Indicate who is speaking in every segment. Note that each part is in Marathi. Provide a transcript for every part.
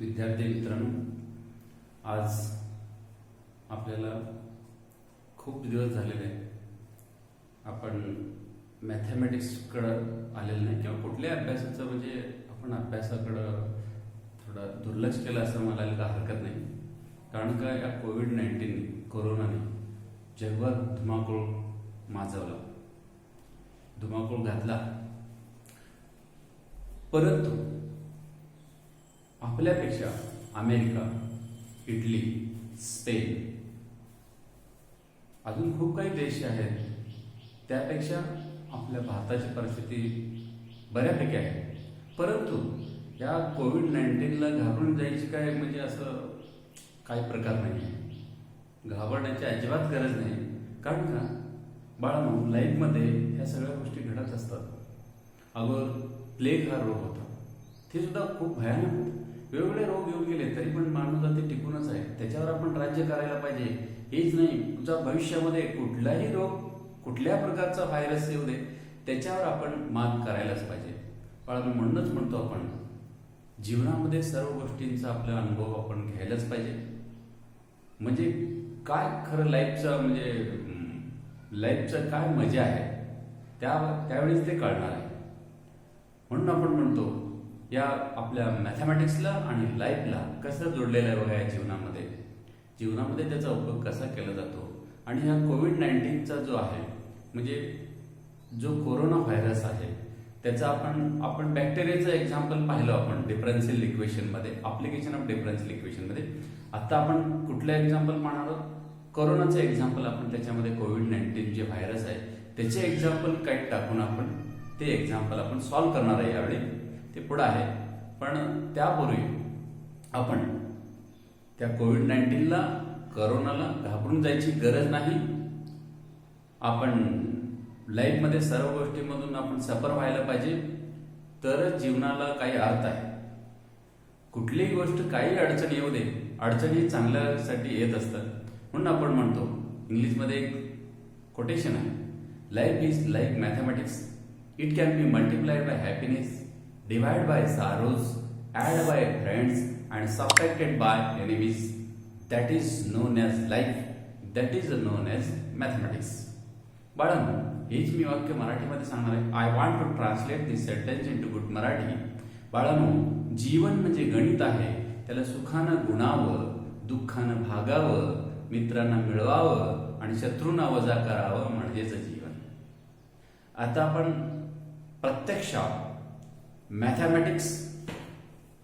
Speaker 1: विद्यार्थी मित्रांनो, आज आपल्याला खूप दिवस झालेले आहे आपण मॅथमॅटिक्सकडं आलेलं नाही किंवा कुठल्याही अभ्यासाचं म्हणजे आपण अभ्यासाकडं थोडं दुर्लक्ष केलं असं म्हणायला का हरकत नाही. कारण का या कोविड-19 कोरोनाने जगभर धुमाकूळ माजवला, धुमाकूळ घातला. परंतु आपल्यापेक्षा अमेरिका, इटली, स्पेन अजून खूप काही देश आहेत, त्यापेक्षा आपल्या भारताची परिस्थिती बऱ्यापैकी आहे. परंतु या कोविड-19ला घाबरून जायची काय म्हणजे असं काही प्रकार नाही आहे. घाबरण्याची अजिबात गरज नाही. कारण का बाळांनो, लाईफमध्ये ह्या सगळ्या गोष्टी घडत असतात. अगोदर प्लेग हा रोग होता, ते सुद्धा खूप भयानक होतं. वेगवेगळे रोग येऊन गेले तरी पण मानवता ते टिकूनच आहे. त्याच्यावर आपण राज्य करायला पाहिजे. हेच नाही, तुझ्या भविष्यामध्ये कुठलाही रोग, कुठल्या प्रकारचा व्हायरस येऊ दे, त्याच्यावर आपण मात करायलाच पाहिजे. बाळांनो, म्हणूनच म्हणतो आपण जीवनामध्ये सर्व गोष्टींचा आपला अनुभव आपण घ्यायलाच पाहिजे. म्हणजे काय खरं लाईफचं काय मजा आहे त्यावेळेस ते कळणार आहे. म्हणून आपण म्हणतो या आपल्या मॅथमॅटिक्सला आणि लाईफला कसं जोडलेलं आहे बघा. या जीवनामध्ये त्याचा उपयोग कसा केला जातो. आणि ह्या कोविड-19चा जो आहे म्हणजे जो कोरोना व्हायरस आहे त्याचा आपण बॅक्टेरियाचं एक्झाम्पल पाहिलं आपण डिफरन्शियल इक्वेशनमध्ये, अप्लिकेशन ऑफ डिफरन्शियल इक्वेशनमध्ये. आता आपण कुठलं एक्झाम्पल पाहणार आहोत? कोरोनाचं एक्झाम्पल. आपण त्याच्यामध्ये कोविड-19 जे व्हायरस आहे त्याचे एक्झाम्पल काही टाकून आपण ते एक्झाम्पल आपण सॉल्व्ह करणार आहे यावेळी. ते पुढं आहे, पण त्यापूर्वी आपण त्या कोविड-19ला, कोरोनाला घाबरून जायची गरज नाही. आपण लाईफमध्ये सर्व गोष्टींमधून आपण सफर व्हायला पाहिजे, तरच जीवनाला काही अर्थ आहे. कुठलीही गोष्ट काही अडचण येऊ दे, अडचणी चांगल्यासाठी येत असतात. म्हणून आपण म्हणतो, इंग्लिशमध्ये एक कोटेशन आहे, life is like mathematics, it can be multiplied by happiness, divided by sorrows, added by friends and subtracted by enemies. That is known as life. That is known as mathematics. बाळांनो, हेच मी वाक्य मराठीमध्ये सांगणार आहे. I want to translate this sentence into good Marathi. बाळांनो, जीवन म्हणजे गणित आहे. त्याला सुखानं गुणावं, दुःखानं भागावं, मित्रांना मिळवावं आणि शत्रूंना वजा करावं म्हणजेच जीवन. आता आपण प्रत्यक्षात मॅथमॅटिक्स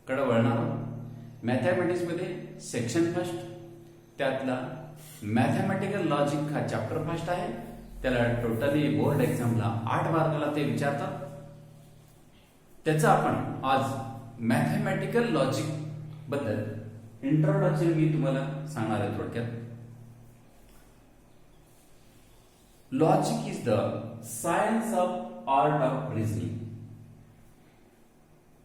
Speaker 1: कडे वळणार आहोत. मॅथमॅटिक्समध्ये सेक्शन फर्स्ट, त्यातला मॅथमॅटिकल लॉजिक हा चॅप्टर फर्स्ट आहे. त्याला टोटली बोर्ड एक्झामला 8 मार्काला ते विचारतात. त्याचा आपण आज मॅथमॅटिकल लॉजिक बद्दल इंट्रोडक्शन मी तुम्हाला सांगणार आहे थोडक्यात. Logic is the science of art of reasoning.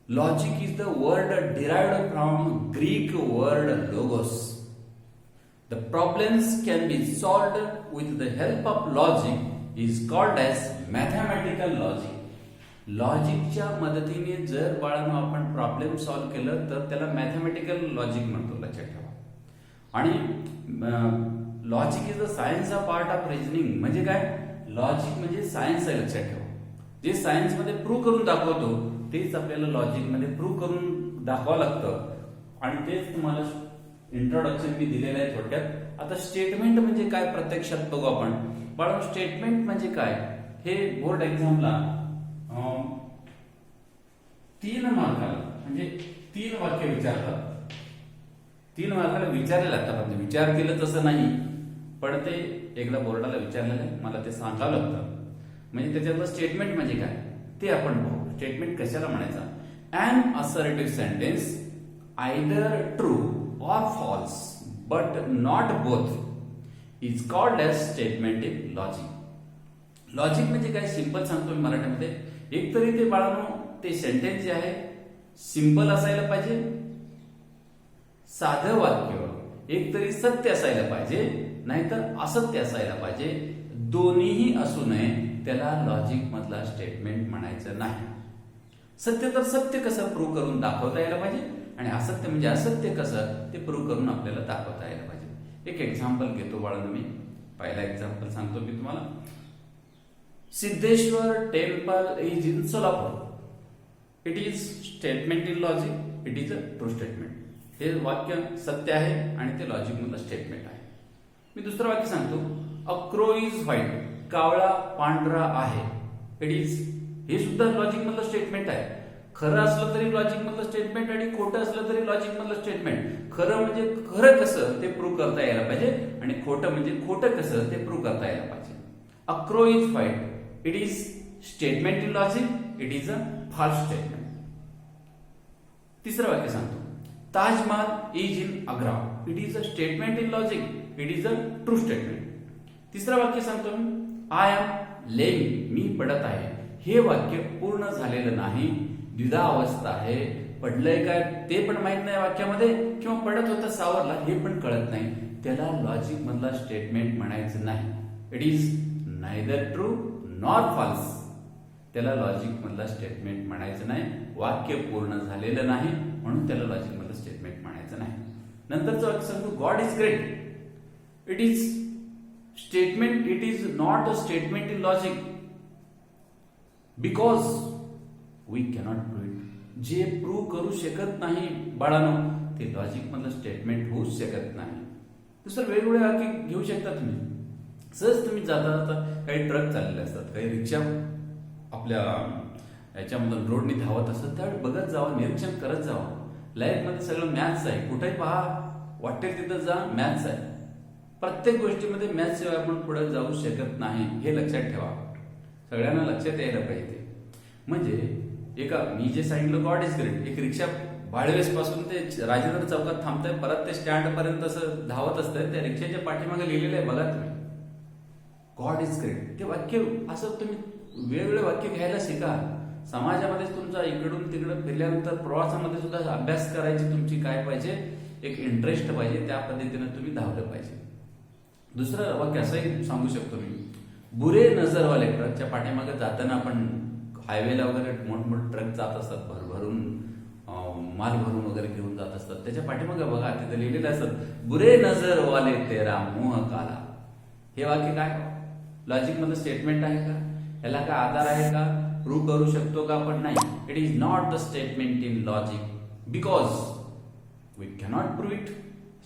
Speaker 1: Logic is the word derived from Greek word logos. The problems can be solved with the help of logic is called as mathematical logic. लॉजिकच्या मदतीने जर बाळांनो आपण प्रॉब्लेम सॉल्व्ह केलं तर त्याला मॅथमॅटिकल लॉजिक म्हणतो, लक्षात ठेवा. आणि logic is the science of art of reasoning म्हणजे काय? लॉजिक म्हणजे सायन्स आहे, लक्षात ठेवा. जे सायन्स मध्ये प्रूव्ह करून दाखवतो तेच आपल्याला लॉजिक मध्ये प्रूव्ह करून दाखवावं लागतं. आणि तेच तुम्हाला इंट्रोडक्शन मी दिलेलं आहे थोडक्यात. आता स्टेटमेंट म्हणजे काय प्रत्यक्षात बघू आपण. बाळा, स्टेटमेंट म्हणजे काय हे बोर्ड एक्झामला 3 मार्काला म्हणजे 3 वाक्य विचारतात. 3 मार्काला विचारले लागतात. म्हणजे विचार केलं तसं नाही, पण ते एकदा बोर्डाला विचारलेलं आहे, मला ते सांगावं लागतं. म्हणजे त्याच्यातलं स्टेटमेंट म्हणजे काय ते आपण बघू. स्टेटमेंट कशाला म्हणायचा? An assertive sentence either true or false but not both is called as statement in logic. Logic म्हणजे काय सिंपल सांगतो मी मराठीमध्ये. एक तरी ते बाळांनो ते सेंटेन्स जे आहे सिंपल असायला पाहिजे, साधं वाक्य, एक तरी सत्य असायला पाहिजे, नाहीतर असत्य असायला पाहिजे. दोन्हीही असू नये त्याला लॉजिक मधला स्टेटमेंट म्हणायचं नाही. सत्य तर सत्य कसं प्रूव्ह करून दाखवता यायला पाहिजे, आणि असत्य म्हणजे असत्य कसं ते प्रूव्ह करून आपल्याला दाखवता यायला पाहिजे. एक एक्झाम्पल घेतो बाळांनो मी. पहिला एक्झाम्पल सांगतो मी तुम्हाला. Siddheshwar temple is in Solapur. It is statement in logic, it is a true statement. हे वाक्य सत्य आहे आणि ते लॉजिक मधलं स्टेटमेंट आहे. मी दुसरं वाक्य सांगतो. अ क्रो इज व्हाईट. कावळा पांढरा आहे. इट इज, हे सुद्धा लॉजिक मधलं स्टेटमेंट आहे. खरं असलं तरी लॉजिक मधलं स्टेटमेंट आणि खोटं असलं तरी लॉजिक मधलं स्टेटमेंट. खरं म्हणजे खरं कसं ते प्रूव्ह करता यायला पाहिजे आणि खोटं म्हणजे खोटं कसं ते प्रूव्ह करता यायला पाहिजे. A crow is white. It is statement in logic, it is a false statement. तिसरं वाक्य सांगतो. Taj Mahal is in Agra. It is a statement in logic, it is a true statement. तिसरं वाक्य सांगतो मी. I am lying. मी पडत आहे. हे वाक्य पूर्ण झालेलं नाही, द्विधावस्था आहे. पडलंय काय ते पण माहित नाही वाक्यामध्ये, किंवा पडत होतं सावरला हे पण कळत नाही. त्याला लॉजिक मधला स्टेटमेंट म्हणायचं नाही. It is neither true nor false. त्याला लॉजिक मधला स्टेटमेंट म्हणायचं नाही. वाक्य पूर्ण झालेलं नाही म्हणून त्याला लॉजिक मधलं स्टेटमेंट म्हणायचं नाही. नंतरचं वाक्य सांगतो. God is great. It is statement, it is not a statement in logic because we cannot prove it. जे प्रूव्ह करू शकत नाही बाळांनो ते लॉजिक मधलं स्टेटमेंट होऊच शकत नाही. दुसरं वेगवेगळे वाक्य घेऊ शकता तुम्ही. सहज तुम्ही जाता जाता काही ट्रक चाललेले असतात, काही रिक्षा आपल्या याच्यामधून रोडनी धावत असतात, त्यावेळी बघत जावं, निरीक्षण करत जावं. लाईफ मध्ये सगळं मॅथ्स आहे. कुठेही पहा, वाटेल तिथं जा, मॅथ्स आहे. प्रत्येक गोष्टीमध्ये मॅथ्स शिवाय आपण पुढे जाऊ शकत नाही, हे लक्षात ठेवा. सगळ्यांना लक्षात यायला पाहिजे. म्हणजे एका मी जे सांगितलं गॉड इज ग्रेट, एक रिक्षा बाळवेस पासून ते राजेंद्र चौकात थांबतंय, परत ते स्टँड पर्यंत असं धावत असतंय. त्या रिक्षाच्या पाठीमागे लिहिलेलं आहे बघा तुम्ही, गॉड इज ग्रेट. ते वाक्य असं तुम्ही वेगवेगळे वाक्य घ्यायला शिका. समाजामध्ये तुमचा इकडून तिकडे फिरल्यानंतर प्रवासामध्ये सुद्धा अभ्यास करायची तुमची काय पाहिजे, एक इंटरेस्ट पाहिजे. त्या पद्धतीने तुम्ही धावलं पाहिजे. दुसरं वाक्य असंही सांगू शकतो मी. बुरे नजरवाले. ट्रकच्या पाठीमागे जाताना आपण हायवेला वगैरे मोठमोठे ट्रक जात असतात, भरभरून माल भरून वगैरे घेऊन जात असतात. त्याच्या पाठीमागे बघा तिथे लिहिलेलं असतात बुरे नजर वाले तेरा मोह काला. हे वाक्य काय लॉजिक मधलं स्टेटमेंट आहे का? याला काय आधार आहे का? प्रूव्ह करू शकतो का? पण नाही. It is not the statement in logic because we cannot prove it.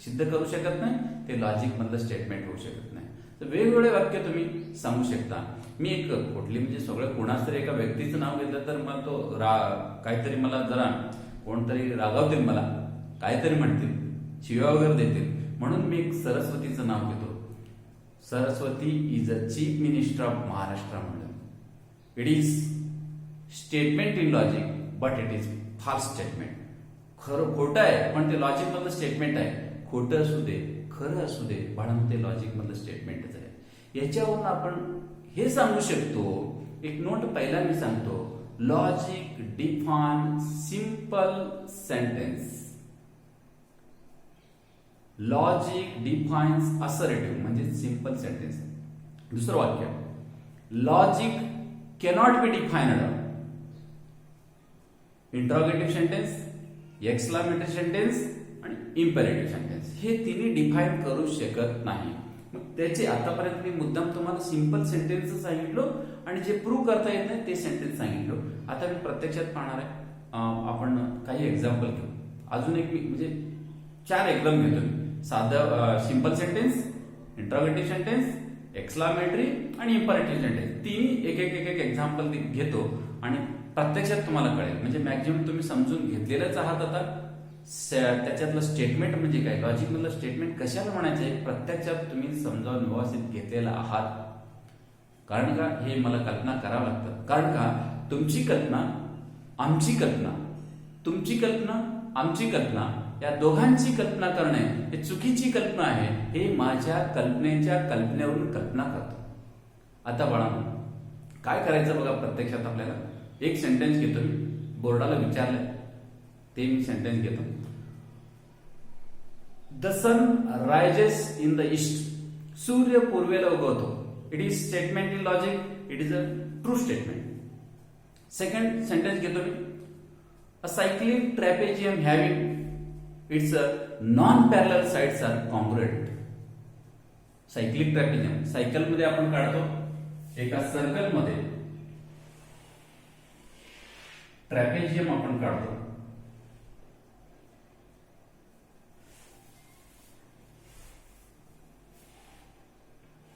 Speaker 1: सिद्ध करू शकत नाही, ते लॉजिक मधलं स्टेटमेंट होऊ शकत नाही. तर वेगवेगळे वाक्य तुम्ही सांगू शकता. मी एक कुठली म्हणजे सगळं कोणाच तरी एका व्यक्तीचं नाव घेतलं तर मला तो काहीतरी मला जरा कोणतरी रागावतील, मला काहीतरी म्हणतील, शिव्या वगैरे देतील. म्हणून मी एक सरस्वतीचं नाव घेतो. Saraswati is a chief minister of Maharashtra म्हणलं. It is statement in logic but it is false statement. खरं खोटं आहे पण ते लॉजिक मधलं स्टेटमेंट आहे. खोटं असू दे खरं असू दे म्हणून ते लॉजिक मधलं स्टेटमेंटच आहे. याच्यावरून आपण हे सांगू शकतो. एक नोट पहिला मी सांगतो. Logic define simple sentence. Logic defines assertive म्हणजे सिंपल सेंटेन्स. दुसरं वाक्य logic cannot be defined. Interrogative sentence, exclamatory sentence आणि इम्पेरेटिव्ह सेंटेन्स हे तिन्ही डिफाईन करू शकत नाही. मग त्याचे आतापर्यंत मी मुद्दाम तुम्हाला सिंपल सेंटेन्स सांगितलं आणि जे प्रूव्ह करता येत नाही ते सेंटेन्स सांगितलं. आता मी प्रत्यक्षात पाहणार आहे. आपण काही एक्झाम्पल घेऊ. अजून एक मी म्हणजे 4 एक्झाम घेतो. साधं simple sentence, interrogative sentence, exclamatory आणि इम्पेरेटिव्ह सेंटेन्स तिन्ही एक एक एक्झाम्पल घेतो आणि प्रत्यक्षात तुम्हाला कळेल. म्हणजे मॅक्झिमम तुम्ही समजून घेतलेलंच आहात आता. त्याच्यातलं स्टेटमेंट म्हणजे काय, लॉजिक मधलं स्टेटमेंट कशाला म्हणायचे प्रत्यक्षात तुम्ही समजावून व्यवस्थित घेतलेला आहात. कारण का हे मला कल्पना करावं लागतं. कारण का तुमची कल्पना आमची कल्पना, तुमची कल्पना आमची कल्पना, या दोघांची कल्पना करणे हे चुकीची कल्पना आहे. हे माझ्या कल्पनेच्या कल्पनेवरून कल्पना करतो. आता बाळांनो काय करायचं बघा. प्रत्यक्षात आपल्याला एक सेंटेन्स घेतो. मी बोर्डाला विचारलंय ते मी सेंटेन्स घेतो. The sun rises in the east. सूर्य पूर्वेला उगवतो. It is statement in logic, it is a true statement. Second sentence घेतो मी. A cyclic trapezium having its non parallel sides are congruent. Cyclic trapezium cycle मध्ये आपण काढतो, एका सर्कल मध्ये ट्रॅपेझियम आपण काढतो.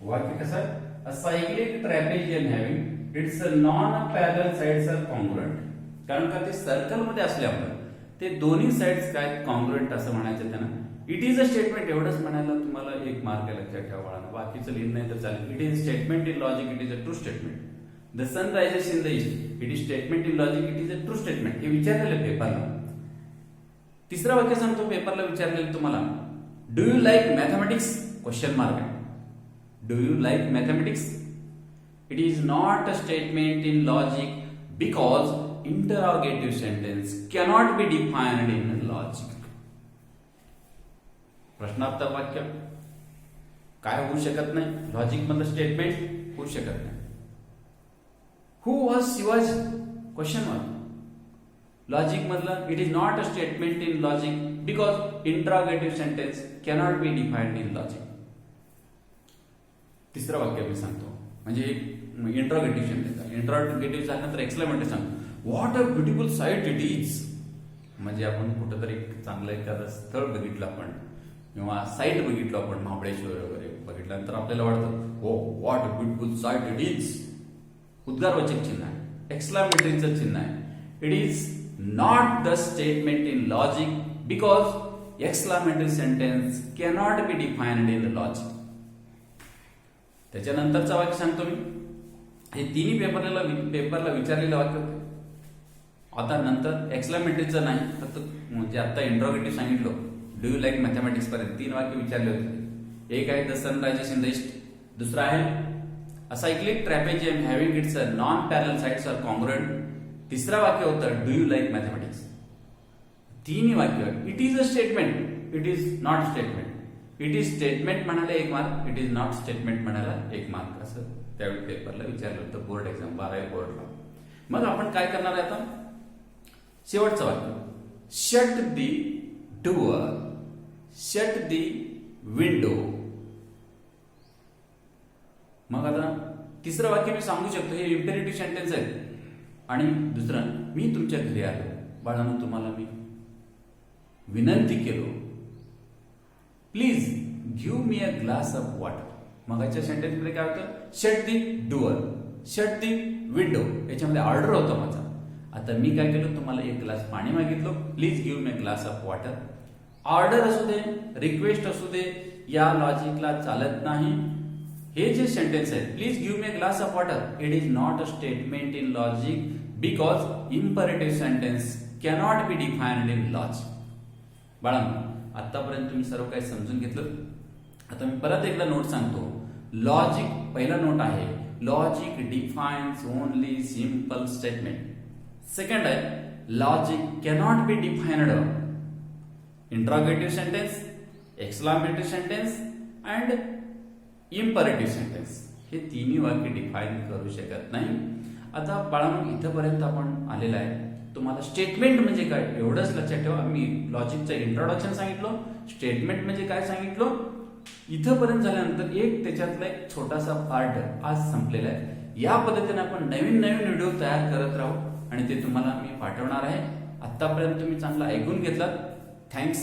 Speaker 1: वाक्य कसं आहे? A cyclic trapezium having its non parallel sides are congruent. कारण का ते सर्कल मध्ये असल्यामुळे ते दोन्ही साइड्स काय कॉन्ग्रुएंट असं म्हणायचं त्यांना. इट इज अ स्टेटमेंट एवढंच म्हणायला तुम्हाला एक मार्क लक्षात ठेवा बाळांनो. बाकीचं लिहिलं नाही तर चालेल. It is statement in logic, it is a true statement. The sun rises in the east, it is statement in logic, it is a true statement. हे विचारलेलं पेपरला. तिसरं वाक्य सांगतो पेपरला विचारलेलं तुम्हाला. Do you like mathematics? Question mark आहे. Do you like mathematics? It is not a statement in logic because interrogative sentence cannot be defined in logic. प्रश्नार्थक वाक्य काय होऊ शकत नाही, लॉजिक मधलं स्टेटमेंट होऊ शकत नाही. Who was Shivaji? Question mark. Logic मधलं it is not a statement in logic because interrogative sentence cannot be defined in logic. तिसरं वाक्य मी सांगतो, म्हणजे इंटरॉगेटिव्ह सेंटेन्स. इंटरॉगेटिव्ह झाल्यानंतर एक्सक्लेमेटिव्ह सांगतो. What a beautiful sight it is. म्हणजे आपण कुठंतरी चांगलं एखादं स्थळ बघितलं आपण किंवा साईट बघितलं आपण, महाबळेश्वर वगैरे बघितल्यानंतर आपल्याला वाटतं हो what a beautiful sight it is. उद्गारवाचक चिन्ह आहे, एक्सक्लेमेटरीचं चिन्ह आहे. It is not the statement in logic because exclamatory sentence cannot be defined in logic. त्याच्यानंतरचं वाक्य सांगतो मी. हे तिन्ही पेपरला विचारलेलं वाक्य होते. आता नंतर एक्सक्लेमेटरीचं नाही, फक्त म्हणजे आता इंट्रोगेटिव्ह सांगितलं. डू यू लाईक मॅथमॅटिक्स पर्यंत 3 वाक्य विचारले होते. एक आहे the sun rises in the east, दुसरा आहे a cyclic trapezium having its a non parallel sides are congruent. तिसरा वाक्य होतं डू यू लाईक मॅथमॅटिक्स. तिन्ही वाक्य it is a statement, it is not statement. It is statement म्हणाले 1 mark, it is not statement म्हणाला 1 मार्क. असं त्यावेळी पेपरला विचारलं होतं, बोर्ड एक्झाम 12वी बोर्डला. मग आपण काय करणार आहे आता? शेवटचं वाक्य. Shut the door, shut the window. मग आता तिसरं वाक्य मी सांगू शकतो, हे इम्पेरेटिव्ह सेंटेन्स आहे. आणि दुसरं, मी तुमच्या घरी आलो बाळांनो, तुम्हाला मी विनंती केलो, please give me a glass of water. मगाच्या सेंटेन्स मध्ये काय होतं? Shut the door, shut the window. याच्यामध्ये ऑर्डर होता माझा. आता मी काय केलं, तुम्हाला 1 ग्लास पाणी मागितलं, please give me a glass of water. Order असू दे, रिक्वेस्ट असू दे, या लॉजिकला चालत नाही. हे जे सेंटेन्स आहे, please give me a glass of water, it is not a statement in logic because imperative sentence cannot be defined in logic. बाळांनो, आतापर्यंत तुम्ही सर्व काही समजून घेतलं. आता मी परत एकदा नोट सांगतो. लॉजिक पहिला नोट आहे, logic defines only simple statement. Second आहे, logic cannot be defined interrogative sentence, exclamatory sentence and imperative sentence. हे तिन्ही वाक्य डिफाईन करू शकत नाही. आता बाळांनो, इथंपर्यंत आपण आलेला आहे. तुम्हाला स्टेटमेंट म्हणजे काय एवढंच लक्षात ठेवा. मी लॉजिकचं इंट्रोडक्शन सांगितलं, स्टेटमेंट म्हणजे काय सांगितलं. इथंपर्यंत झाल्यानंतर एक त्याच्यातला एक छोटासा पार्ट आज संपलेला आहे. या पद्धतीने आपण नवीन व्हिडिओ तयार करत राहू आणि ते तुम्हाला मी पाठवणार आहे. आतापर्यंत तुम्ही चांगलं ऐकून घेतलात. थँक्स.